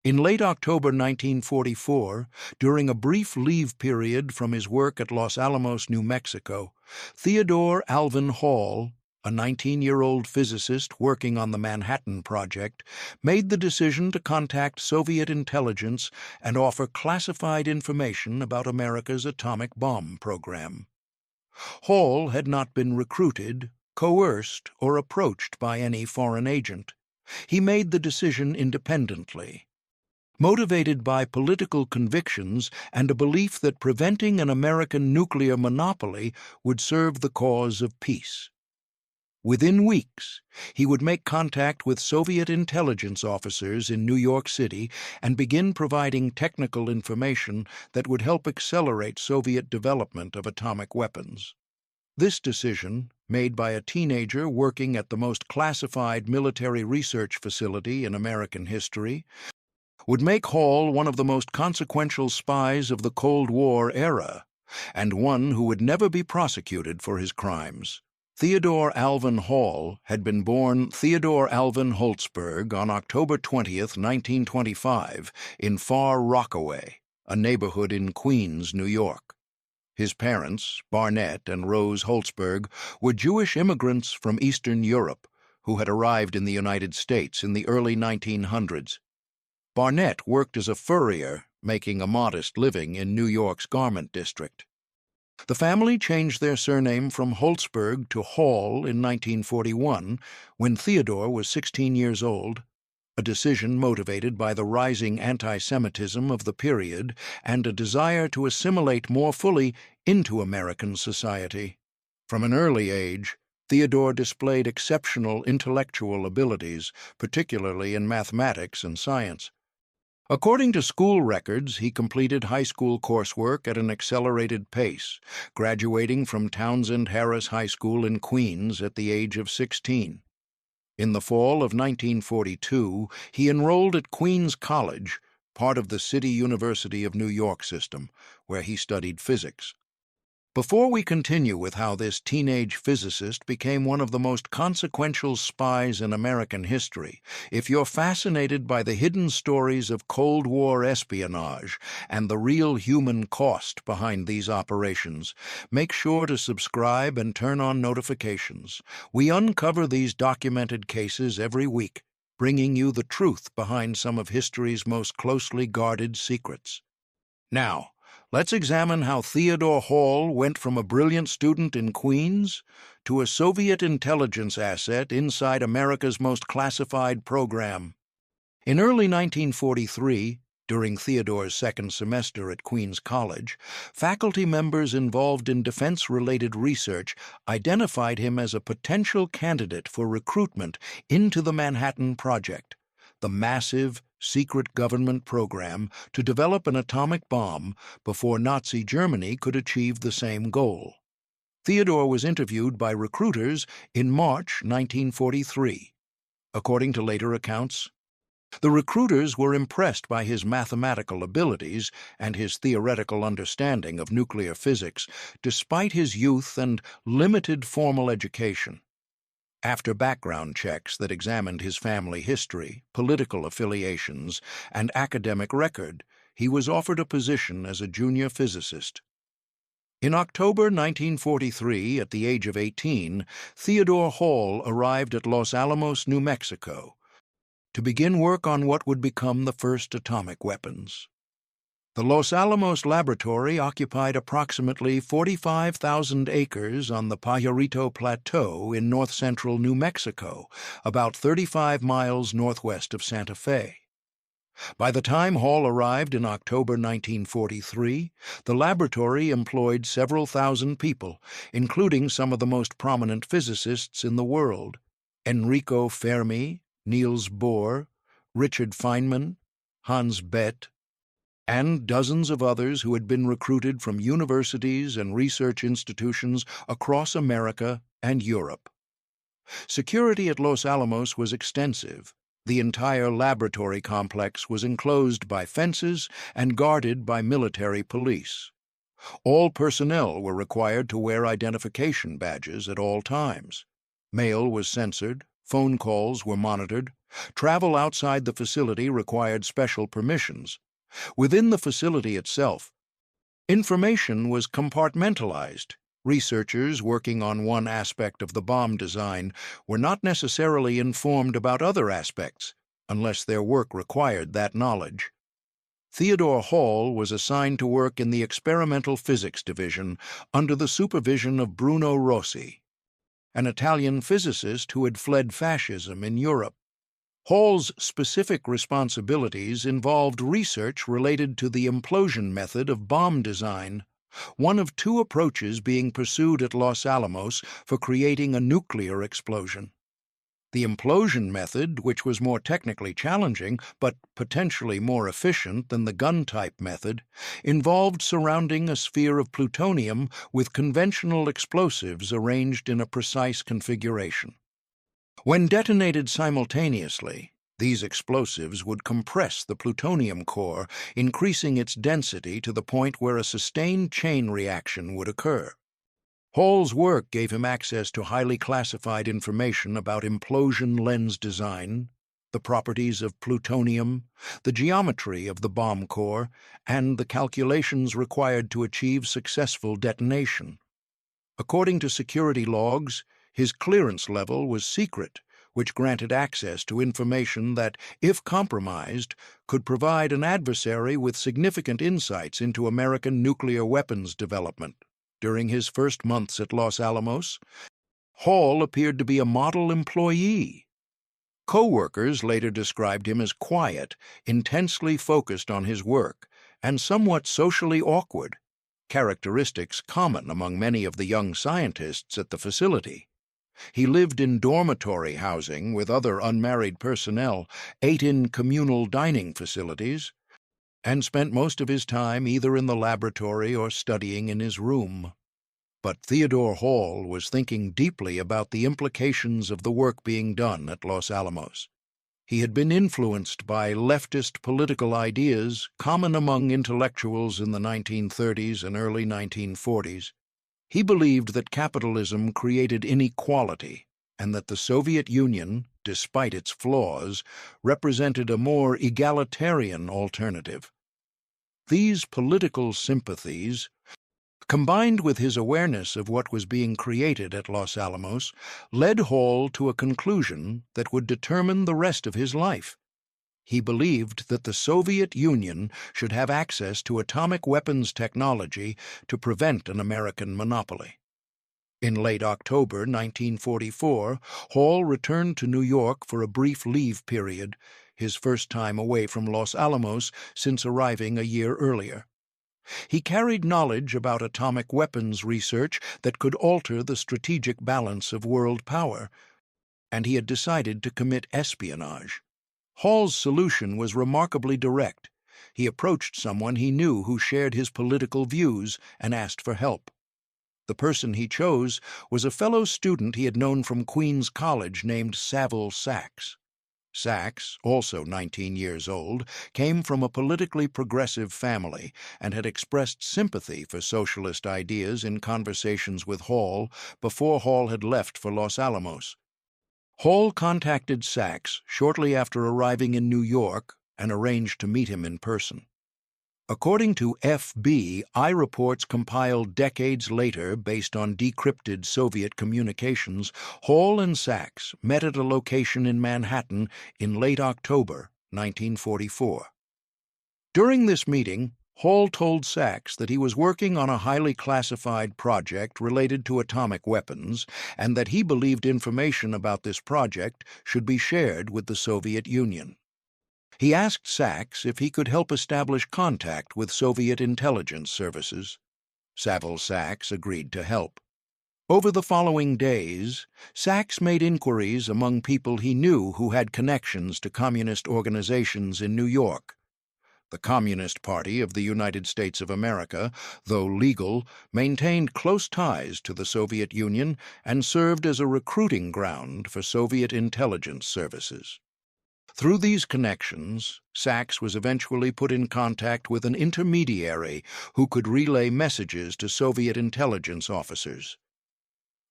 In late October 1944, during a brief leave period from his work at Los Alamos, New Mexico, Theodore Alvin Hall, a 19-year-old physicist working on the Manhattan Project, made the decision to contact Soviet intelligence and offer classified information about America's atomic bomb program. Hall had not been recruited, coerced, or approached by any foreign agent. He made the decision independently, motivated by political convictions and a belief that preventing an American nuclear monopoly would serve the cause of peace. Within weeks, he would make contact with Soviet intelligence officers in New York City and begin providing technical information that would help accelerate Soviet development of atomic weapons. This decision, made by a teenager working at the most classified military research facility in American history, would make Hall one of the most consequential spies of the Cold War era, and one who would never be prosecuted for his crimes. Theodore Alvin Hall had been born Theodore Alvin Holtzberg on October 20th, 1925, in Far Rockaway, a neighborhood in Queens, New York. His parents, Barnett and Rose Holtzberg, were Jewish immigrants from Eastern Europe who had arrived in the United States in the early 1900s. Barnett worked as a furrier, making a modest living in New York's garment district. The family changed their surname from Holtzberg to Hall in 1941, when Theodore was 16 years old, a decision motivated by the rising anti-Semitism of the period and a desire to assimilate more fully into American society. From an early age, Theodore displayed exceptional intellectual abilities, particularly in mathematics and science. According to school records, he completed high school coursework at an accelerated pace, graduating from Townsend Harris High School in Queens at the age of 16. In the fall of 1942, he enrolled at Queens College, part of the City University of New York system, where he studied physics. Before we continue with how this teenage physicist became one of the most consequential spies in American history, if you're fascinated by the hidden stories of Cold War espionage and the real human cost behind these operations, make sure to subscribe and turn on notifications. We uncover these documented cases every week, bringing you the truth behind some of history's most closely guarded secrets. Now, let's examine how Theodore Hall went from a brilliant student in Queens to a Soviet intelligence asset inside America's most classified program. In early 1943, during Theodore's second semester at Queens College, faculty members involved in defense-related research identified him as a potential candidate for recruitment into the Manhattan Project, the massive, secret government program to develop an atomic bomb before Nazi Germany could achieve the same goal. Theodore was interviewed by recruiters in March 1943. According to later accounts, the recruiters were impressed by his mathematical abilities and his theoretical understanding of nuclear physics, despite his youth and limited formal education. After background checks that examined his family history, political affiliations, and academic record, he was offered a position as a junior physicist. In October 1943, at the age of 18, Theodore Hall arrived at Los Alamos, New Mexico, to begin work on what would become the first atomic weapons. The Los Alamos laboratory occupied approximately 45,000 acres on the Pajarito Plateau in north-central New Mexico, about 35 miles northwest of Santa Fe. By the time Hall arrived in October 1943, the laboratory employed several thousand people, including some of the most prominent physicists in the world: Enrico Fermi, Niels Bohr, Richard Feynman, Hans Bethe, and dozens of others who had been recruited from universities and research institutions across America and Europe. Security at Los Alamos was extensive. The entire laboratory complex was enclosed by fences and guarded by military police. All personnel were required to wear identification badges at all times. Mail was censored, phone calls were monitored. Travel outside the facility required special permissions. Within the facility itself, information was compartmentalized. Researchers working on one aspect of the bomb design were not necessarily informed about other aspects, unless their work required that knowledge. Theodore Hall was assigned to work in the experimental physics division under the supervision of Bruno Rossi, an Italian physicist who had fled fascism in Europe. Hall's specific responsibilities involved research related to the implosion method of bomb design, one of two approaches being pursued at Los Alamos for creating a nuclear explosion. The implosion method, which was more technically challenging but potentially more efficient than the gun-type method, involved surrounding a sphere of plutonium with conventional explosives arranged in a precise configuration. When detonated simultaneously, these explosives would compress the plutonium core, increasing its density to the point where a sustained chain reaction would occur. Hall's work gave him access to highly classified information about implosion lens design, the properties of plutonium, the geometry of the bomb core, and the calculations required to achieve successful detonation. According to security logs, his clearance level was secret, which granted access to information that, if compromised, could provide an adversary with significant insights into American nuclear weapons development. During his first months at Los Alamos, Hall appeared to be a model employee. Co-workers later described him as quiet, intensely focused on his work, and somewhat socially awkward, characteristics common among many of the young scientists at the facility. He lived in dormitory housing with other unmarried personnel, ate in communal dining facilities, and spent most of his time either in the laboratory or studying in his room. But Theodore Hall was thinking deeply about the implications of the work being done at Los Alamos. He had been influenced by leftist political ideas common among intellectuals in the 1930s and early 1940s. He believed that capitalism created inequality and that the Soviet Union, despite its flaws, represented a more egalitarian alternative. These political sympathies, combined with his awareness of what was being created at Los Alamos, led Hall to a conclusion that would determine the rest of his life. He believed that the Soviet Union should have access to atomic weapons technology to prevent an American monopoly. In late October 1944, Hall returned to New York for a brief leave period, his first time away from Los Alamos since arriving a year earlier. He carried knowledge about atomic weapons research that could alter the strategic balance of world power, and he had decided to commit espionage. Hall's solution was remarkably direct. He approached someone he knew who shared his political views and asked for help. The person he chose was a fellow student he had known from Queens College named Saville Sax. Sax, also 19 years old, came from a politically progressive family and had expressed sympathy for socialist ideas in conversations with Hall before Hall had left for Los Alamos. Hall contacted Sax shortly after arriving in New York and arranged to meet him in person. According to FBI reports compiled decades later based on decrypted Soviet communications, Hall and Sax met at a location in Manhattan in late October 1944. During this meeting, Hall told Sax that he was working on a highly classified project related to atomic weapons and that he believed information about this project should be shared with the Soviet Union. He asked Sax if he could help establish contact with Soviet intelligence services. Saville Sax agreed to help. Over the following days, Sax made inquiries among people he knew who had connections to communist organizations in New York. The Communist Party of the United States of America, though legal, maintained close ties to the Soviet Union and served as a recruiting ground for Soviet intelligence services. Through these connections, Sax was eventually put in contact with an intermediary who could relay messages to Soviet intelligence officers.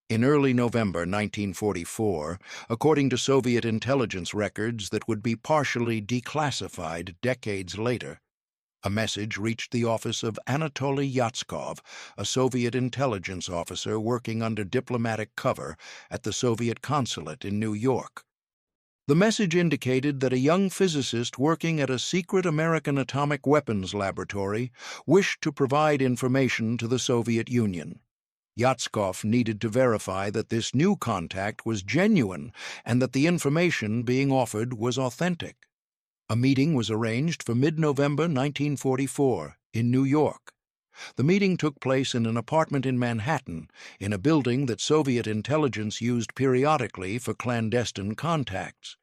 In early November 1944, according to Soviet intelligence records that would be partially declassified decades later, a message reached the office of Anatoly Yatskov, a Soviet intelligence officer working under diplomatic cover at the Soviet consulate in New York. The message indicated that a young physicist working at a secret American atomic weapons laboratory wished to provide information to the Soviet Union. Yatskov needed to verify that this new contact was genuine and that the information being offered was authentic. A meeting was arranged for mid-November 1944 in New York. The meeting took place in an apartment in Manhattan, in a building that Soviet intelligence used periodically for clandestine contacts.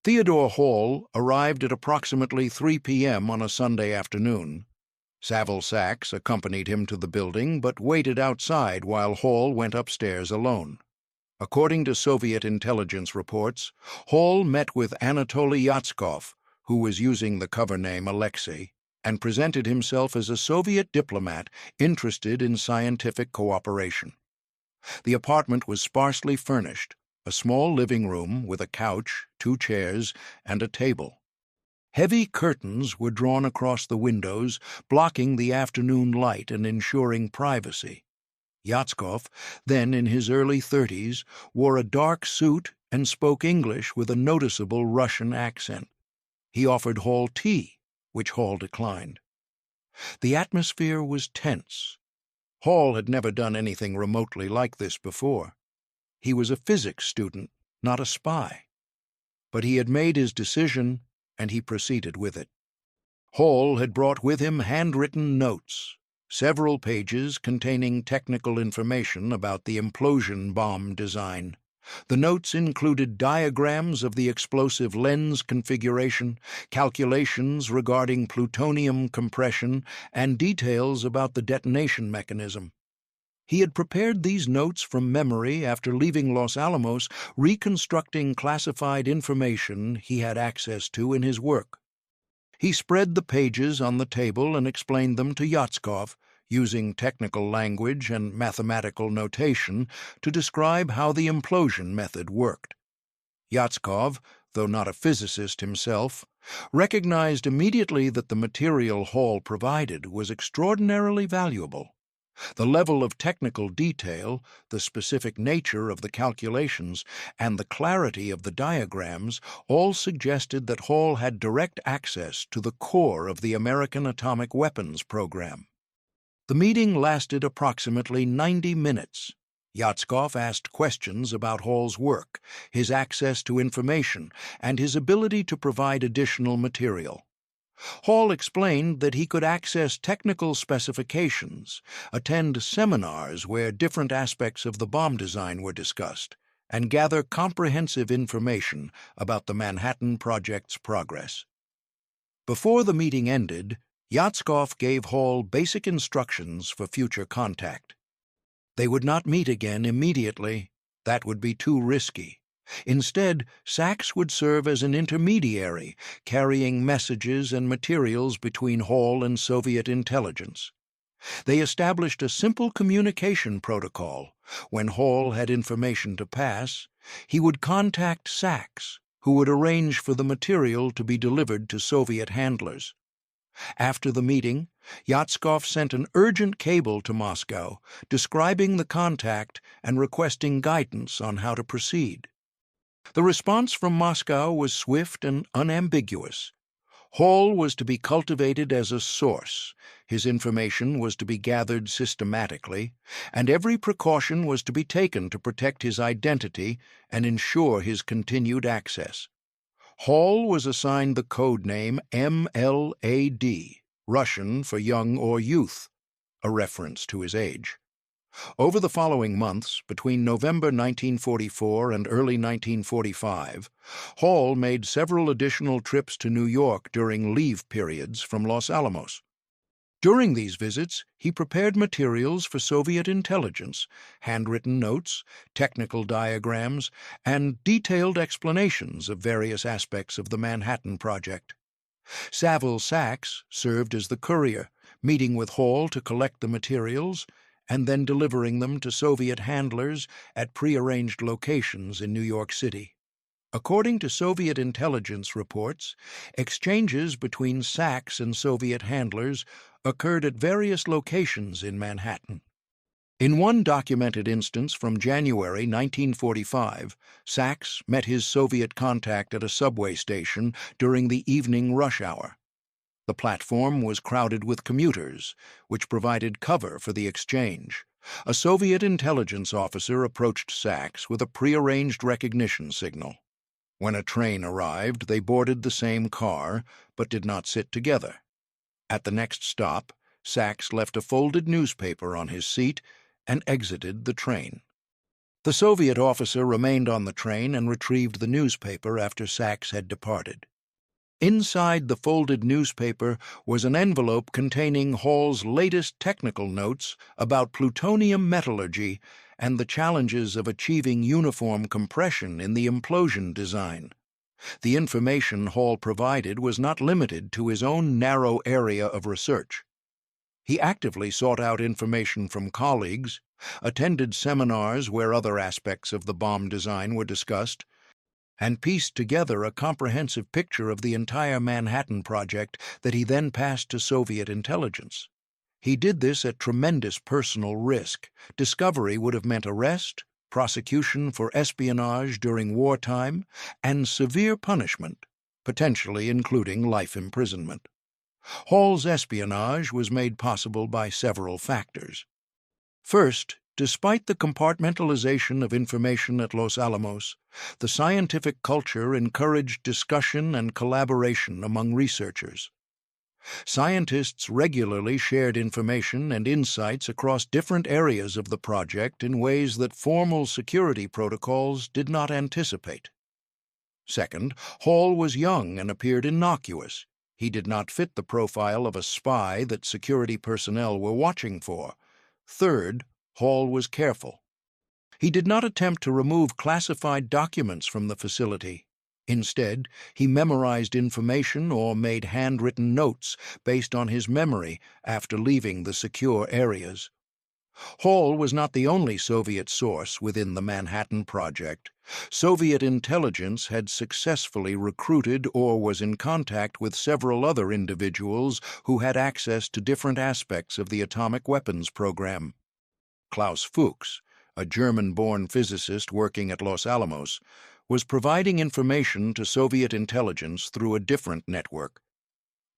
Theodore Hall arrived at approximately 3 p.m. on a Sunday afternoon. Saville Sax accompanied him to the building but waited outside while Hall went upstairs alone. According to Soviet intelligence reports, Hall met with Anatoly Yatskov, who was using the cover name Alexei, and presented himself as a Soviet diplomat interested in scientific cooperation. The apartment was sparsely furnished, a small living room with a couch, 2 chairs, and a table. Heavy curtains were drawn across the windows, blocking the afternoon light and ensuring privacy. Yatskov, then in his early 30s, wore a dark suit and spoke English with a noticeable Russian accent. He offered Hall tea, which Hall declined. The atmosphere was tense. Hall had never done anything remotely like this before. He was a physics student, not a spy. But he had made his decision, and he proceeded with it. Hall had brought with him handwritten notes, several pages containing technical information about the implosion bomb design. The notes included diagrams of the explosive lens configuration, calculations regarding plutonium compression, and details about the detonation mechanism. He had prepared these notes from memory after leaving Los Alamos, reconstructing classified information he had access to in his work. He spread the pages on the table and explained them to Yatskov, using technical language and mathematical notation to describe how the implosion method worked. Yatskov, though not a physicist himself, recognized immediately that the material Hall provided was extraordinarily valuable. The level of technical detail, the specific nature of the calculations, and the clarity of the diagrams all suggested that Hall had direct access to the core of the American atomic weapons program. The meeting lasted approximately 90 minutes. Yatskov asked questions about Hall's work, his access to information, and his ability to provide additional material. Hall explained that he could access technical specifications, attend seminars where different aspects of the bomb design were discussed, and gather comprehensive information about the Manhattan Project's progress. Before the meeting ended, Yatskov gave Hall basic instructions for future contact. They would not meet again immediately. That would be too risky. Instead, Sax would serve as an intermediary, carrying messages and materials between Hall and Soviet intelligence. They established a simple communication protocol. When Hall had information to pass, he would contact Sax, who would arrange for the material to be delivered to Soviet handlers. After the meeting, Yatskov sent an urgent cable to Moscow, describing the contact and requesting guidance on how to proceed. The response from Moscow was swift and unambiguous. Hall was to be cultivated as a source, his information was to be gathered systematically, and every precaution was to be taken to protect his identity and ensure his continued access. Hall was assigned the code name MLAD, Russian for young or youth, a reference to his age. Over the following months, between November 1944 and early 1945, Hall made several additional trips to New York during leave periods from Los Alamos. During these visits, he prepared materials for Soviet intelligence, handwritten notes, technical diagrams, and detailed explanations of various aspects of the Manhattan Project. Saville Sax served as the courier, meeting with Hall to collect the materials and then delivering them to Soviet handlers at prearranged locations in New York City. According to Soviet intelligence reports, exchanges between Sax and Soviet handlers occurred at various locations in Manhattan. In one documented instance from January 1945, Sax met his Soviet contact at a subway station during the evening rush hour. The platform was crowded with commuters, which provided cover for the exchange. A Soviet intelligence officer approached Sax with a prearranged recognition signal. When a train arrived, they boarded the same car, but did not sit together. At the next stop, Sax left a folded newspaper on his seat and exited the train. The Soviet officer remained on the train and retrieved the newspaper after Sax had departed. Inside the folded newspaper was an envelope containing Hall's latest technical notes about plutonium metallurgy and the challenges of achieving uniform compression in the implosion design. The information Hall provided was not limited to his own narrow area of research. He actively sought out information from colleagues, attended seminars where other aspects of the bomb design were discussed, and pieced together a comprehensive picture of the entire Manhattan Project that he then passed to Soviet intelligence. He did this at tremendous personal risk. Discovery would have meant arrest, prosecution for espionage during wartime, and severe punishment, potentially including life imprisonment. Hall's espionage was made possible by several factors. First, despite the compartmentalization of information at Los Alamos, the scientific culture encouraged discussion and collaboration among researchers. Scientists regularly shared information and insights across different areas of the project in ways that formal security protocols did not anticipate. Second, Hall was young and appeared innocuous. He did not fit the profile of a spy that security personnel were watching for. Third, Hall was careful. He did not attempt to remove classified documents from the facility. Instead, he memorized information or made handwritten notes based on his memory after leaving the secure areas. Hall was not the only Soviet source within the Manhattan Project. Soviet intelligence had successfully recruited or was in contact with several other individuals who had access to different aspects of the atomic weapons program. Klaus Fuchs, a German-born physicist working at Los Alamos, was providing information to Soviet intelligence through a different network.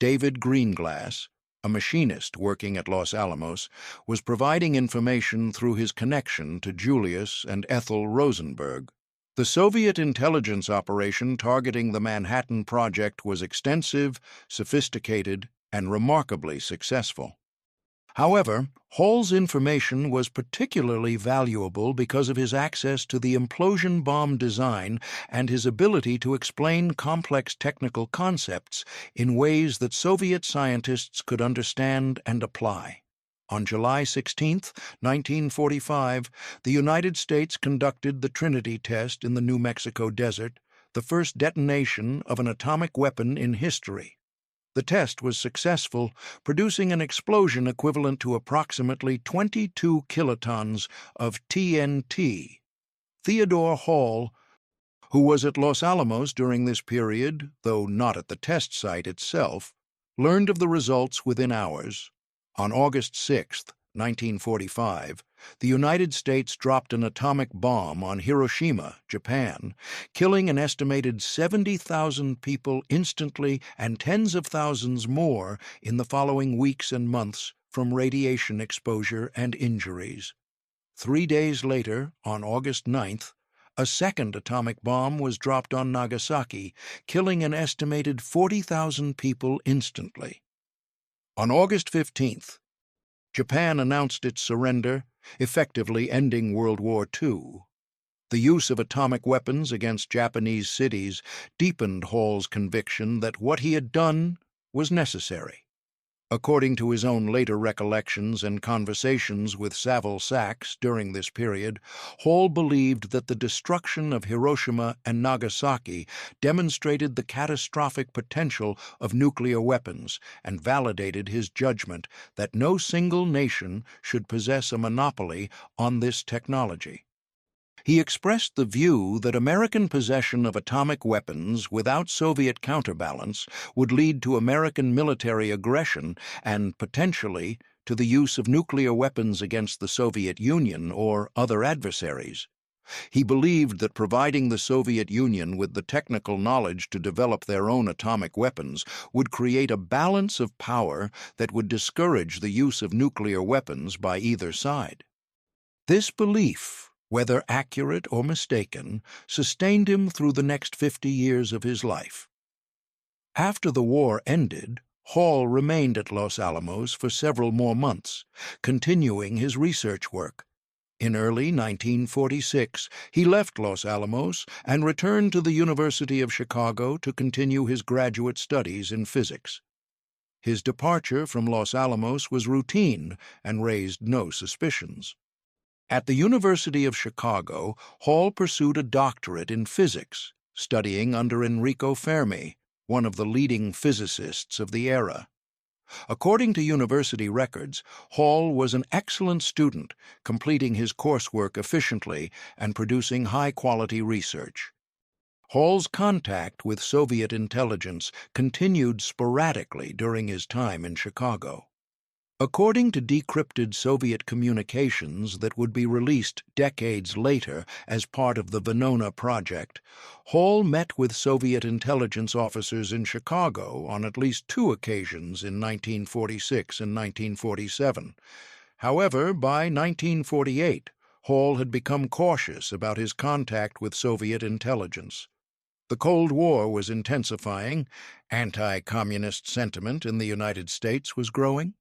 David Greenglass, a machinist working at Los Alamos, was providing information through his connection to Julius and Ethel Rosenberg. The Soviet intelligence operation targeting the Manhattan Project was extensive, sophisticated, and remarkably successful. However, Hall's information was particularly valuable because of his access to the implosion bomb design and his ability to explain complex technical concepts in ways that Soviet scientists could understand and apply. On July 16, 1945, the United States conducted the Trinity test in the New Mexico desert, the first detonation of an atomic weapon in history. The test was successful, producing an explosion equivalent to approximately 22 kilotons of TNT. Theodore Hall, who was at Los Alamos during this period, though not at the test site itself, learned of the results within hours. On August 6, 1945, the United States dropped an atomic bomb on Hiroshima, Japan, killing an estimated 70,000 people instantly and tens of thousands more in the following weeks and months from radiation exposure and injuries. 3 days later, on August 9th, a second atomic bomb was dropped on Nagasaki, killing an estimated 40,000 people instantly. On August 15th, Japan announced its surrender, effectively ending World War II. The use of atomic weapons against Japanese cities deepened Hall's conviction that what he had done was necessary. According to his own later recollections and conversations with Saville Sax during this period, Hall believed that the destruction of Hiroshima and Nagasaki demonstrated the catastrophic potential of nuclear weapons and validated his judgment that no single nation should possess a monopoly on this technology. He expressed the view that American possession of atomic weapons without Soviet counterbalance would lead to American military aggression and, potentially, to the use of nuclear weapons against the Soviet Union or other adversaries. He believed that providing the Soviet Union with the technical knowledge to develop their own atomic weapons would create a balance of power that would discourage the use of nuclear weapons by either side. This belief, whether accurate or mistaken, sustained him through the next 50 years of his life. After the war ended, Hall remained at Los Alamos for several more months, continuing his research work. In early 1946, he left Los Alamos and returned to the University of Chicago to continue his graduate studies in physics. His departure from Los Alamos was routine and raised no suspicions. At the University of Chicago, Hall pursued a doctorate in physics, studying under Enrico Fermi, one of the leading physicists of the era. According to university records, Hall was an excellent student, completing his coursework efficiently and producing high-quality research. Hall's contact with Soviet intelligence continued sporadically during his time in Chicago. According to decrypted Soviet communications that would be released decades later as part of the Venona project, Hall met with Soviet intelligence officers in Chicago on at least 2 occasions in 1946 and 1947. However, by 1948, Hall had become cautious about his contact with Soviet intelligence. The Cold War was intensifying, anti-communist sentiment in the United States was growing,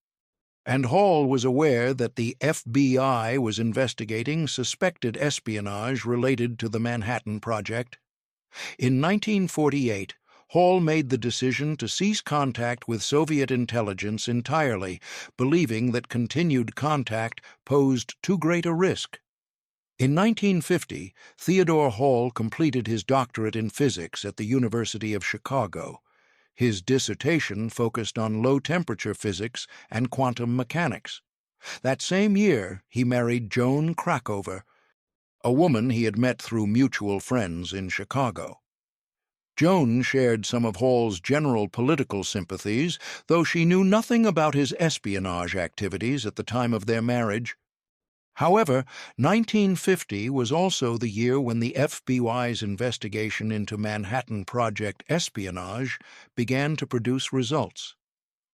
and Hall was aware that the FBI was investigating suspected espionage related to the Manhattan Project. In 1948, Hall made the decision to cease contact with Soviet intelligence entirely, believing that continued contact posed too great a risk. In 1950, Theodore Hall completed his doctorate in physics at the University of Chicago. His dissertation focused on low-temperature physics and quantum mechanics. That same year, he married Joan Krakover, a woman he had met through mutual friends in Chicago. Joan shared some of Hall's general political sympathies, though she knew nothing about his espionage activities at the time of their marriage. However, 1950 was also the year when the FBI's investigation into Manhattan Project espionage began to produce results.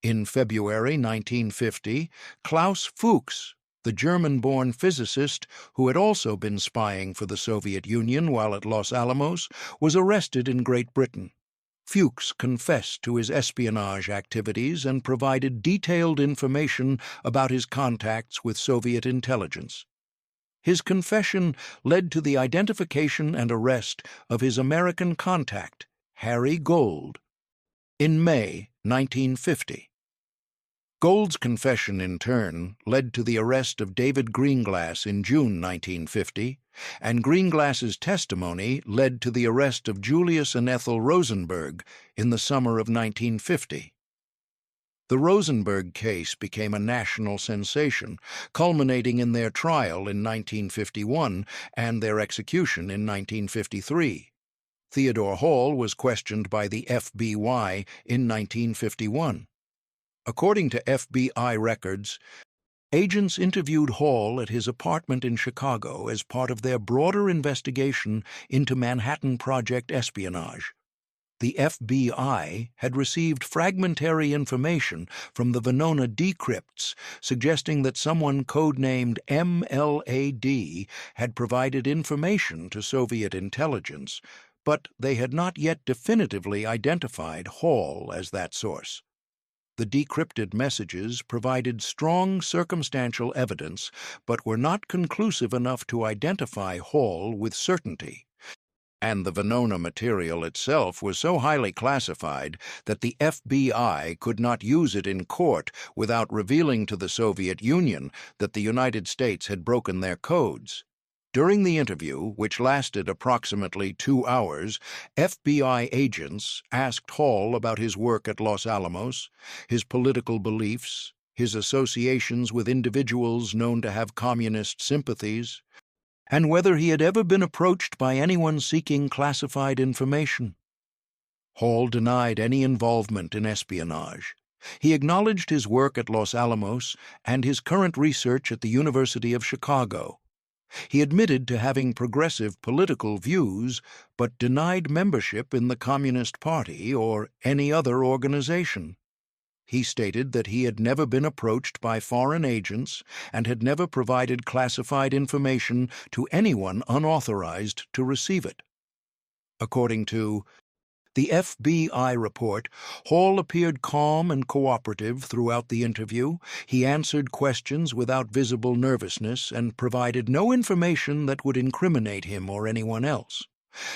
In February 1950, Klaus Fuchs, the German-born physicist who had also been spying for the Soviet Union while at Los Alamos, was arrested in Great Britain. Fuchs confessed to his espionage activities and provided detailed information about his contacts with Soviet intelligence. His confession led to the identification and arrest of his American contact, Harry Gold, in May 1950. Gold's confession, in turn, led to the arrest of David Greenglass in June 1950, and Greenglass's testimony led to the arrest of Julius and Ethel Rosenberg in the summer of 1950. The Rosenberg case became a national sensation, culminating in their trial in 1951 and their execution in 1953. Theodore Hall was questioned by the FBI in 1951. According to FBI records, agents interviewed Hall at his apartment in Chicago as part of their broader investigation into Manhattan Project espionage. The FBI had received fragmentary information from the Venona decrypts suggesting that someone codenamed MLAD had provided information to Soviet intelligence, but they had not yet definitively identified Hall as that source. The decrypted messages provided strong circumstantial evidence, but were not conclusive enough to identify Hall with certainty. And the Venona material itself was so highly classified that the FBI could not use it in court without revealing to the Soviet Union that the United States had broken their codes. During the interview, which lasted approximately 2 hours, FBI agents asked Hall about his work at Los Alamos, his political beliefs, his associations with individuals known to have communist sympathies, and whether he had ever been approached by anyone seeking classified information. Hall denied any involvement in espionage. He acknowledged his work at Los Alamos and his current research at the University of Chicago. He admitted to having progressive political views, but denied membership in the Communist Party or any other organization. He stated that he had never been approached by foreign agents and had never provided classified information to anyone unauthorized to receive it. According to the FBI report, Hall appeared calm and cooperative throughout the interview. He answered questions without visible nervousness and provided no information that would incriminate him or anyone else.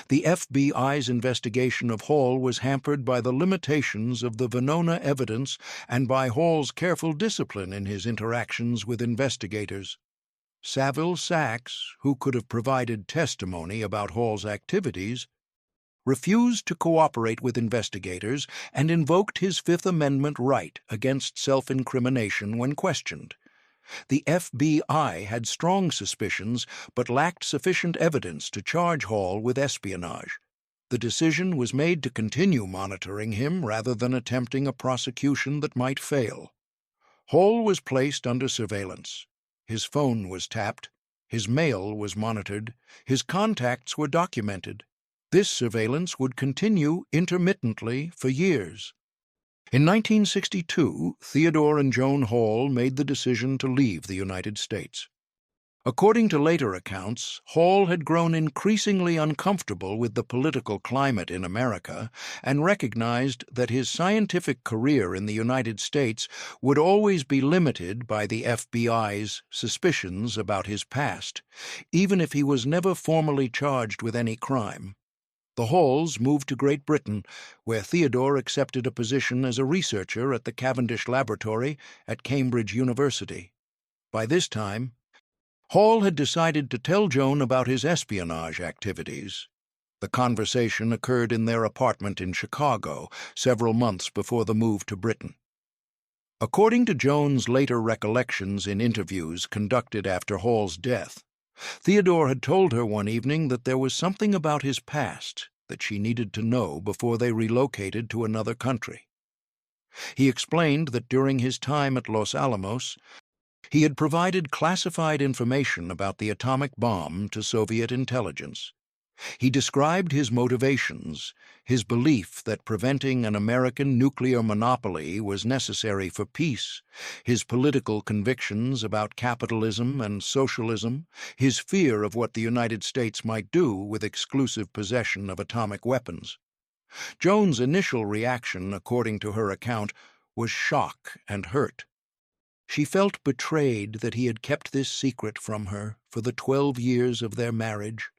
The FBI's investigation of Hall was hampered by the limitations of the Venona evidence and by Hall's careful discipline in his interactions with investigators. Saville Sax, who could have provided testimony about Hall's activities, refused to cooperate with investigators and invoked his Fifth Amendment right against self-incrimination when questioned. The FBI had strong suspicions but lacked sufficient evidence to charge Hall with espionage. The decision was made to continue monitoring him rather than attempting a prosecution that might fail. Hall was placed under surveillance. His phone was tapped, his mail was monitored, his contacts were documented. This surveillance would continue intermittently for years. In 1962, Theodore and Joan Hall made the decision to leave the United States. According to later accounts, Hall had grown increasingly uncomfortable with the political climate in America and recognized that his scientific career in the United States would always be limited by the FBI's suspicions about his past, even if he was never formally charged with any crime. The Halls moved to Great Britain, where Theodore accepted a position as a researcher at the Cavendish Laboratory at Cambridge University. By this time, Hall had decided to tell Joan about his espionage activities. The conversation occurred in their apartment in Chicago, several months before the move to Britain. According to Joan's later recollections in interviews conducted after Hall's death, Theodore had told her one evening that there was something about his past that she needed to know before they relocated to another country. He explained that during his time at Los Alamos, he had provided classified information about the atomic bomb to Soviet intelligence. He described his motivations, his belief that preventing an American nuclear monopoly was necessary for peace, his political convictions about capitalism and socialism, his fear of what the United States might do with exclusive possession of atomic weapons. Joan's initial reaction, according to her account, was shock and hurt. She felt betrayed that he had kept this secret from her for the 12 years of their marriage.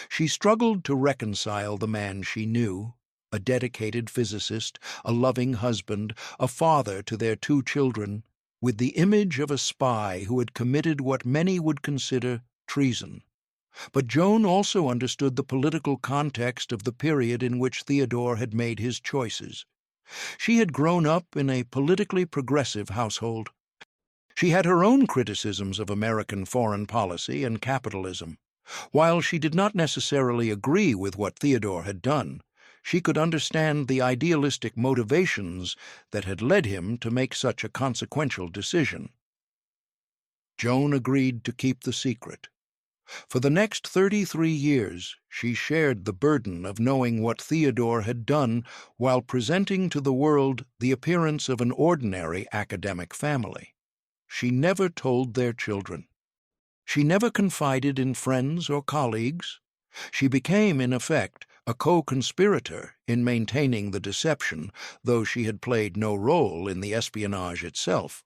She struggled to reconcile the man she knew, a dedicated physicist, a loving husband, a father to their 2 children, with the image of a spy who had committed what many would consider treason. But Joan also understood the political context of the period in which Theodore had made his choices. She had grown up in a politically progressive household. She had her own criticisms of American foreign policy and capitalism. While she did not necessarily agree with what Theodore had done, she could understand the idealistic motivations that had led him to make such a consequential decision. Joan agreed to keep the secret. For the next 33 years, she shared the burden of knowing what Theodore had done while presenting to the world the appearance of an ordinary academic family. She never told their children. She never confided in friends or colleagues. She became, in effect, a co-conspirator in maintaining the deception, though she had played no role in the espionage itself.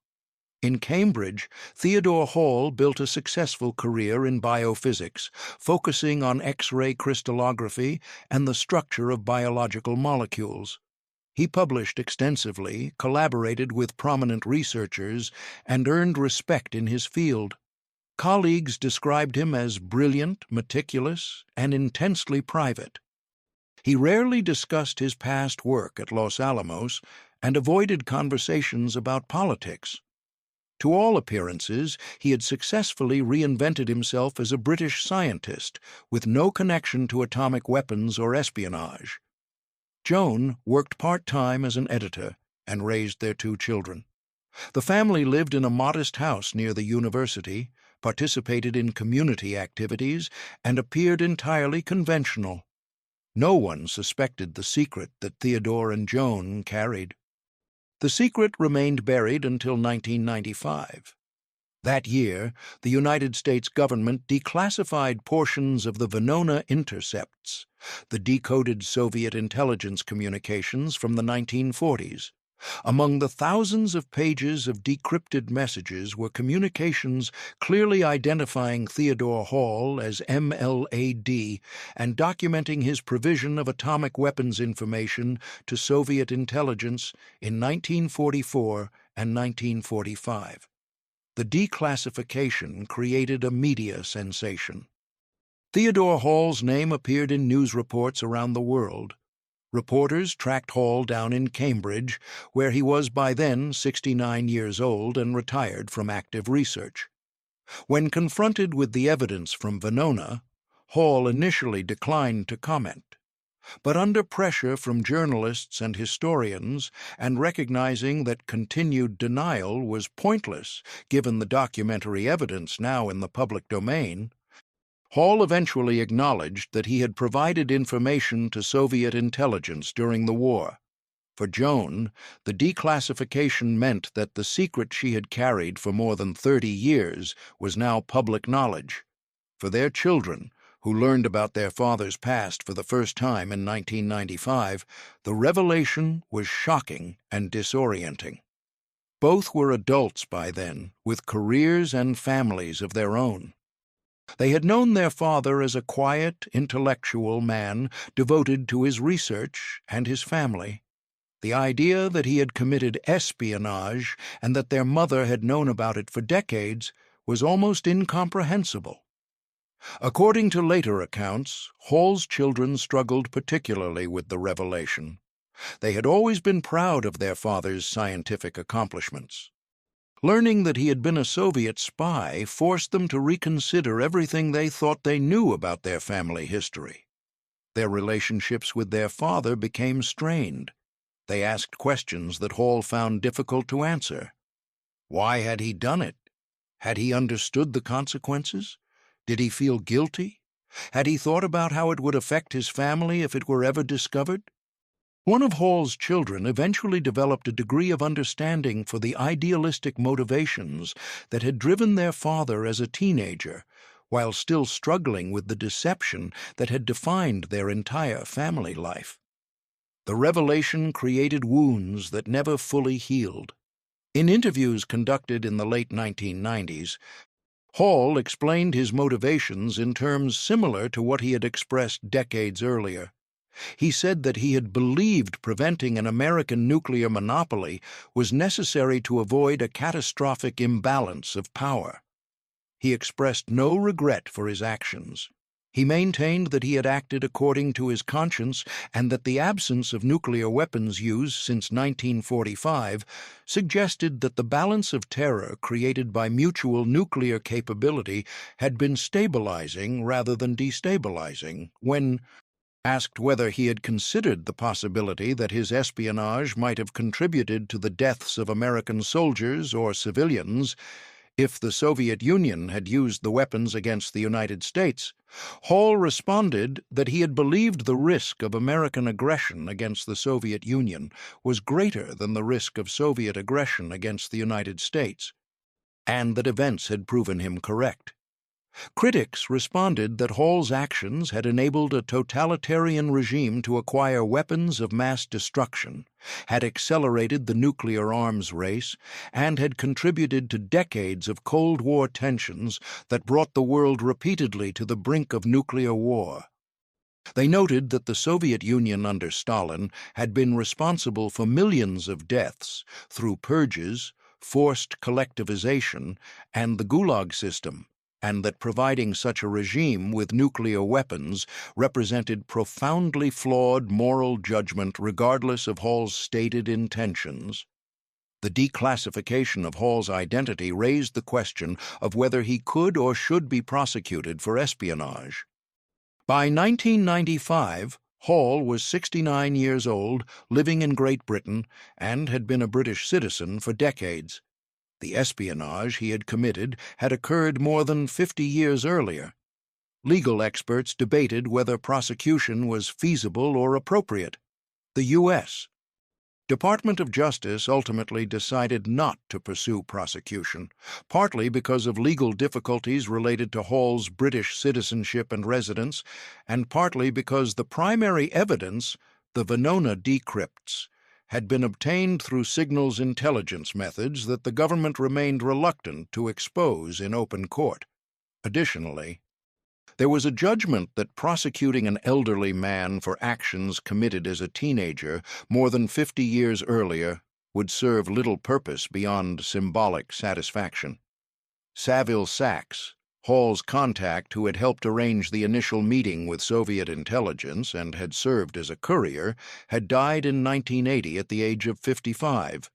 In Cambridge, Theodore Hall built a successful career in biophysics, focusing on X-ray crystallography and the structure of biological molecules. He published extensively, collaborated with prominent researchers, and earned respect in his field. Colleagues described him as brilliant, meticulous, and intensely private. He rarely discussed his past work at Los Alamos and avoided conversations about politics. To all appearances, he had successfully reinvented himself as a British scientist with no connection to atomic weapons or espionage. Joan worked part-time as an editor and raised their 2 children. The family lived in a modest house near the university, participated in community activities, and appeared entirely conventional. No one suspected the secret that Theodore and Joan carried. The secret remained buried until 1995. That year, the United States government declassified portions of the Venona intercepts, the decoded Soviet intelligence communications from the 1940s. Among the thousands of pages of decrypted messages were communications clearly identifying Theodore Hall as MLAD and documenting his provision of atomic weapons information to Soviet intelligence in 1944 and 1945. The declassification created a media sensation. Theodore Hall's name appeared in news reports around the world. Reporters tracked Hall down in Cambridge, where he was by then 69 years old and retired from active research. When confronted with the evidence from Venona, Hall initially declined to comment. But under pressure from journalists and historians, and recognizing that continued denial was pointless given the documentary evidence now in the public domain, Hall eventually acknowledged that he had provided information to Soviet intelligence during the war. For Joan, the declassification meant that the secret she had carried for more than 30 years was now public knowledge. For their children, who learned about their father's past for the first time in 1995, the revelation was shocking and disorienting. Both were adults by then, with careers and families of their own. They had known their father as a quiet, intellectual man devoted to his research and his family. The idea that he had committed espionage and that their mother had known about it for decades was almost incomprehensible. According to later accounts, Hall's children struggled particularly with the revelation. They had always been proud of their father's scientific accomplishments. Learning that he had been a Soviet spy forced them to reconsider everything they thought they knew about their family history. Their relationships with their father became strained. They asked questions that Hall found difficult to answer. Why had he done it? Had he understood the consequences? Did he feel guilty? Had he thought about how it would affect his family if it were ever discovered? One of Hall's children eventually developed a degree of understanding for the idealistic motivations that had driven their father as a teenager, while still struggling with the deception that had defined their entire family life. The revelation created wounds that never fully healed. In interviews conducted in the late 1990s, Hall explained his motivations in terms similar to what he had expressed decades earlier. He said that he had believed preventing an American nuclear monopoly was necessary to avoid a catastrophic imbalance of power. He expressed no regret for his actions. He maintained that he had acted according to his conscience and that the absence of nuclear weapons use since 1945 suggested that the balance of terror created by mutual nuclear capability had been stabilizing rather than destabilizing. When asked whether he had considered the possibility that his espionage might have contributed to the deaths of American soldiers or civilians if the Soviet Union had used the weapons against the United States, Hall responded that he had believed the risk of American aggression against the Soviet Union was greater than the risk of Soviet aggression against the United States, and that events had proven him correct. Critics responded that Hall's actions had enabled a totalitarian regime to acquire weapons of mass destruction, had accelerated the nuclear arms race, and had contributed to decades of Cold War tensions that brought the world repeatedly to the brink of nuclear war. They noted that the Soviet Union under Stalin had been responsible for millions of deaths through purges, forced collectivization, and the Gulag system, and that providing such a regime with nuclear weapons represented profoundly flawed moral judgment regardless of Hall's stated intentions. The declassification of Hall's identity raised the question of whether he could or should be prosecuted for espionage. By 1995, Hall was 69 years old, living in Great Britain, and had been a British citizen for decades. The espionage he had committed had occurred more than 50 years earlier. Legal experts debated whether prosecution was feasible or appropriate. The U.S. Department of Justice ultimately decided not to pursue prosecution, partly because of legal difficulties related to Hall's British citizenship and residence, and partly because the primary evidence, the Venona decrypts, had been obtained through signals intelligence methods that the government remained reluctant to expose in open court. Additionally, there was a judgment that prosecuting an elderly man for actions committed as a teenager more than 50 years earlier would serve little purpose beyond symbolic satisfaction. Saville Sax, Hall's contact who had helped arrange the initial meeting with Soviet intelligence and had served as a courier, had died in 1980 at the age of 55.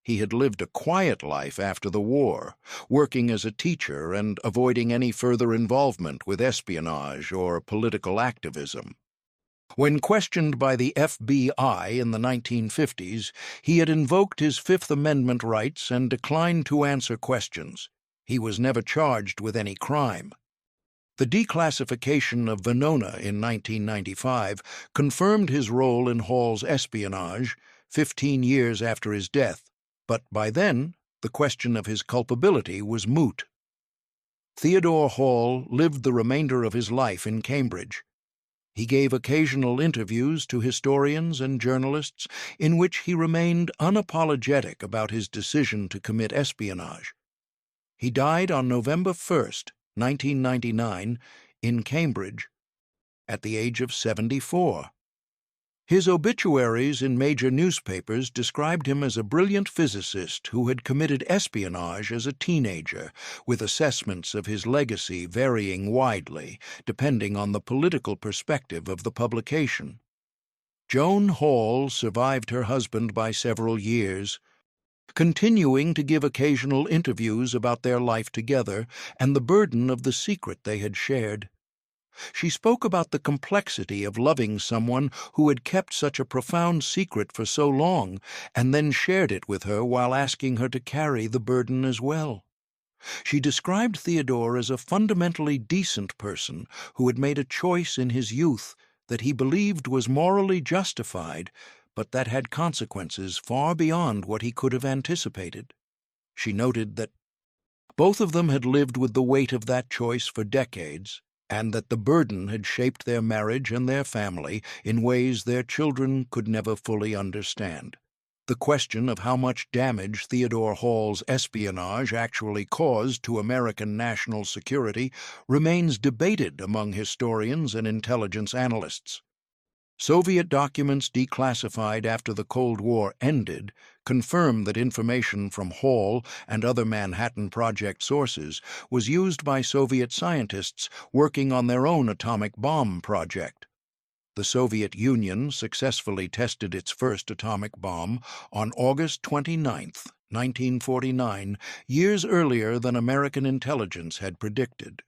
He had lived a quiet life after the war, working as a teacher and avoiding any further involvement with espionage or political activism. When questioned by the FBI in the 1950s, he had invoked his Fifth Amendment rights and declined to answer questions. He was never charged with any crime. The declassification of Venona in 1995 confirmed his role in Hall's espionage 15 years after his death, but by then the question of his culpability was moot. Theodore Hall lived the remainder of his life in Cambridge. He gave occasional interviews to historians and journalists in which he remained unapologetic about his decision to commit espionage. He died on November 1, 1999, in Cambridge, at the age of 74. His obituaries in major newspapers described him as a brilliant physicist who had committed espionage as a teenager, with assessments of his legacy varying widely, depending on the political perspective of the publication. Joan Hall survived her husband by several years, continuing to give occasional interviews about their life together and the burden of the secret they had shared. She spoke about the complexity of loving someone who had kept such a profound secret for so long and then shared it with her while asking her to carry the burden as well. She described Theodore as a fundamentally decent person who had made a choice in his youth that he believed was morally justified, but that had consequences far beyond what he could have anticipated. She noted that both of them had lived with the weight of that choice for decades, and that the burden had shaped their marriage and their family in ways their children could never fully understand. The question of how much damage Theodore Hall's espionage actually caused to American national security remains debated among historians and intelligence analysts. Soviet documents declassified after the Cold War ended confirm that information from Hall and other Manhattan Project sources was used by Soviet scientists working on their own atomic bomb project. The Soviet Union successfully tested its first atomic bomb on August 29, 1949, years earlier than American intelligence had predicted.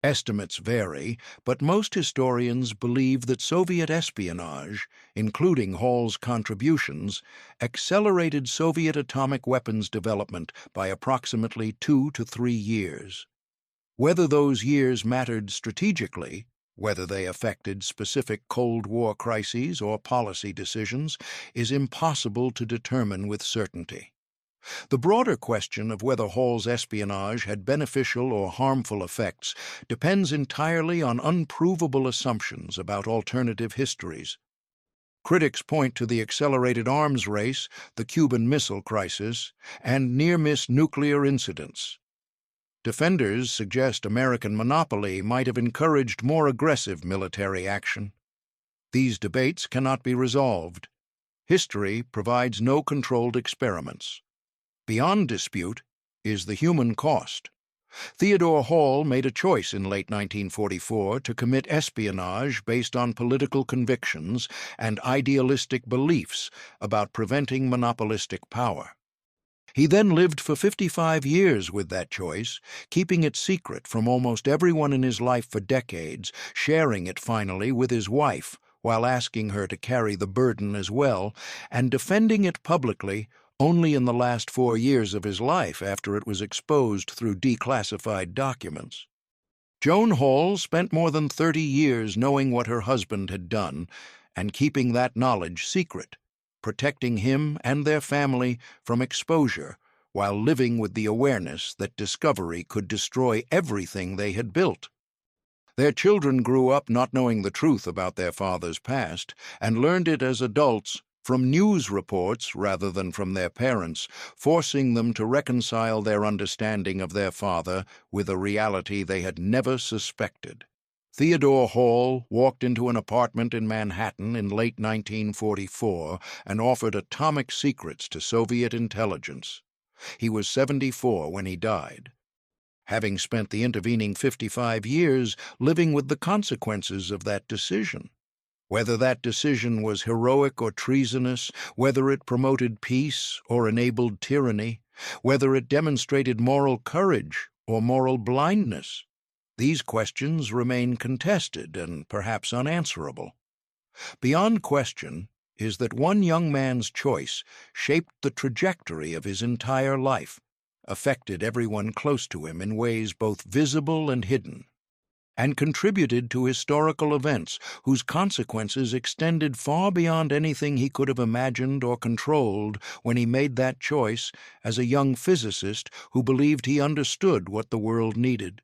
Estimates vary, but most historians believe that Soviet espionage, including Hall's contributions, accelerated Soviet atomic weapons development by approximately 2 to 3 years. Whether those years mattered strategically, whether they affected specific Cold War crises or policy decisions, is impossible to determine with certainty. The broader question of whether Hall's espionage had beneficial or harmful effects depends entirely on unprovable assumptions about alternative histories. Critics point to the accelerated arms race, the Cuban Missile Crisis, and near-miss nuclear incidents. Defenders suggest American monopoly might have encouraged more aggressive military action. These debates cannot be resolved. History provides no controlled experiments. Beyond dispute is the human cost. Theodore Hall made a choice in late 1944 to commit espionage based on political convictions and idealistic beliefs about preventing monopolistic power. He then lived for 55 years with that choice, keeping it secret from almost everyone in his life for decades, sharing it finally with his wife, while asking her to carry the burden as well, and defending it publicly only in the last 4 years of his life after it was exposed through declassified documents. Joan Hall spent more than 30 years knowing what her husband had done and keeping that knowledge secret, protecting him and their family from exposure while living with the awareness that discovery could destroy everything they had built. Their children grew up not knowing the truth about their father's past and learned it as adults from news reports rather than from their parents, forcing them to reconcile their understanding of their father with a reality they had never suspected. Theodore Hall walked into an apartment in Manhattan in late 1944 and offered atomic secrets to Soviet intelligence. He was 74 when he died, having spent the intervening 55 years living with the consequences of that decision. Whether that decision was heroic or treasonous, whether it promoted peace or enabled tyranny, whether it demonstrated moral courage or moral blindness, these questions remain contested and perhaps unanswerable. Beyond question is that one young man's choice shaped the trajectory of his entire life, affected everyone close to him in ways both visible and hidden, and contributed to historical events whose consequences extended far beyond anything he could have imagined or controlled when he made that choice as a young physicist who believed he understood what the world needed.